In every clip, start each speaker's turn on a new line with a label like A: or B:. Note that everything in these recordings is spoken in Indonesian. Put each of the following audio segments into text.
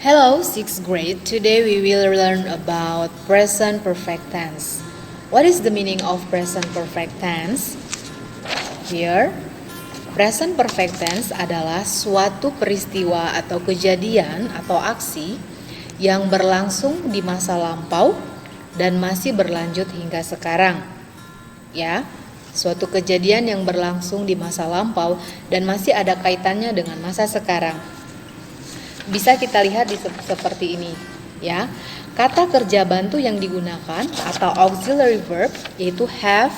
A: Hello, 6th grade. Today we will learn about present perfect tense. What is the meaning of present perfect tense? Here, present perfect tense adalah suatu peristiwa atau kejadian atau aksi yang berlangsung di masa lampau dan masih berlanjut hingga sekarang. Ya, suatu kejadian yang berlangsung di masa lampau dan masih ada kaitannya dengan masa sekarang. Bisa kita lihat seperti ini, ya. Kata kerja bantu yang digunakan atau auxiliary verb yaitu have,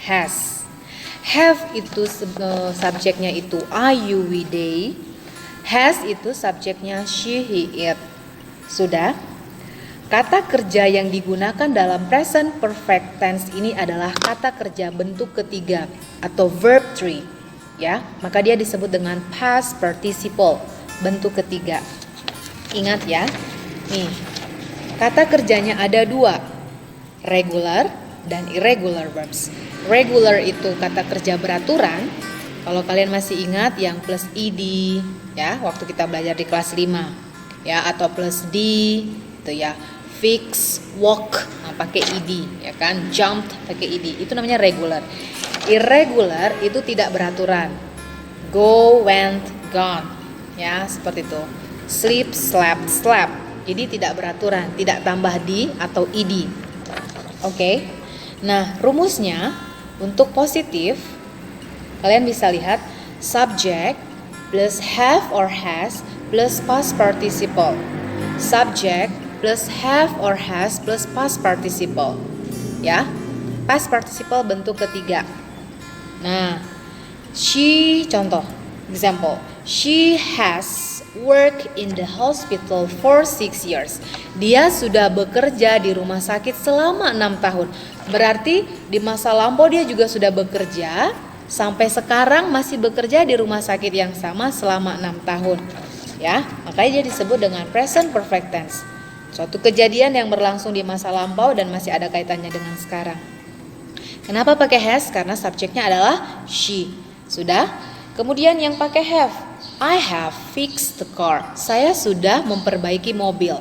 A: has. Have itu subjeknya itu I, you, we, they. Has itu subjeknya she, he, it. Sudah? Kata kerja yang digunakan dalam present perfect tense ini adalah kata kerja bentuk ketiga atau verb 3, ya. Maka dia disebut dengan past participle, bentuk ketiga. Ingat ya. Nih, kata kerjanya ada dua, regular dan irregular verbs. Regular itu kata kerja beraturan. Kalau kalian masih ingat yang plus ed, ya, waktu kita belajar di kelas 5, ya, atau plus d, itu ya. Fix, walk, nah, pakai ed, ya kan? Jumped pakai ed, itu namanya regular. Irregular itu tidak beraturan. Go, went, gone, ya, seperti itu. Sleep, slept, slept. Jadi tidak beraturan, tidak tambah di atau ed. Oke. Nah, rumusnya untuk positif kalian bisa lihat subject plus have or has plus past participle. Subject plus have or has plus past participle. Ya. Past participle bentuk ketiga. Nah, she, contoh, example, she has worked in the hospital for 6 years. Dia sudah bekerja di rumah sakit selama 6 tahun. Berarti di masa lampau dia juga sudah bekerja, sampai sekarang masih bekerja di rumah sakit yang sama selama 6 tahun. Ya, makanya dia disebut dengan present perfect tense. Suatu kejadian yang berlangsung di masa lampau dan masih ada kaitannya dengan sekarang. Kenapa pakai has? Karena subjeknya adalah she. Sudah? Kemudian yang pakai have. I have fixed the car. Saya sudah memperbaiki mobil.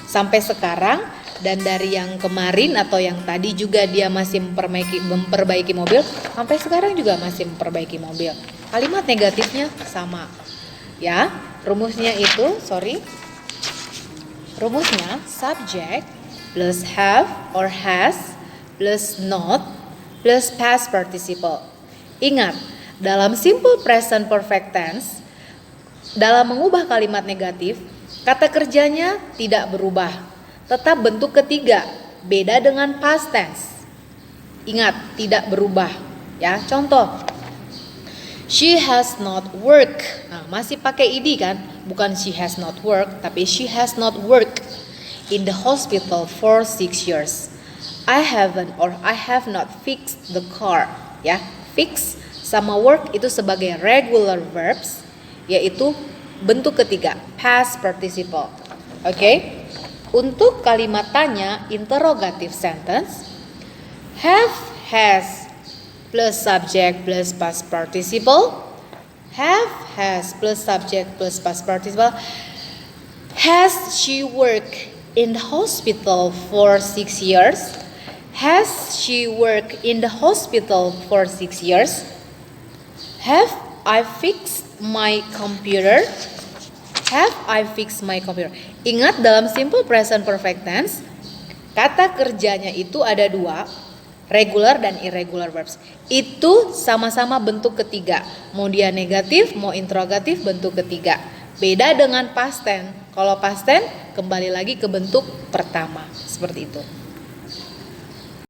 A: Sampai sekarang dan dari yang kemarin atau yang tadi juga dia masih memperbaiki mobil. Sampai sekarang juga masih memperbaiki mobil. Kalimat negatifnya sama. Ya, rumusnya itu, rumusnya subject plus have or has plus not plus past participle. Ingat, dalam simple present perfect tense, dalam mengubah kalimat negatif, kata kerjanya tidak berubah, tetap bentuk ketiga, beda dengan past tense. Ingat, tidak berubah. Ya, contoh, she has not worked. Nah, masih pakai ed kan? Bukan she has not worked, tapi she has not worked in the hospital for 6 years. I have not fixed the car. Ya, fix sama work itu sebagai regular verbs, yaitu bentuk ketiga, past participle. Oke? Untuk kalimat tanya, interrogative sentence, have, has plus subject plus past participle. Have, has plus subject plus past participle. Has she worked in the hospital for 6 years? Has she worked in the hospital for 6 years? Have I fixed my computer? Have I fixed my computer? Ingat, dalam simple present perfect tense, kata kerjanya itu ada dua, regular dan irregular verbs. Itu sama-sama bentuk ketiga. Mau dia negatif, mau interrogatif, bentuk ketiga. Beda dengan past tense. Kalau past tense kembali lagi ke bentuk pertama. Seperti itu.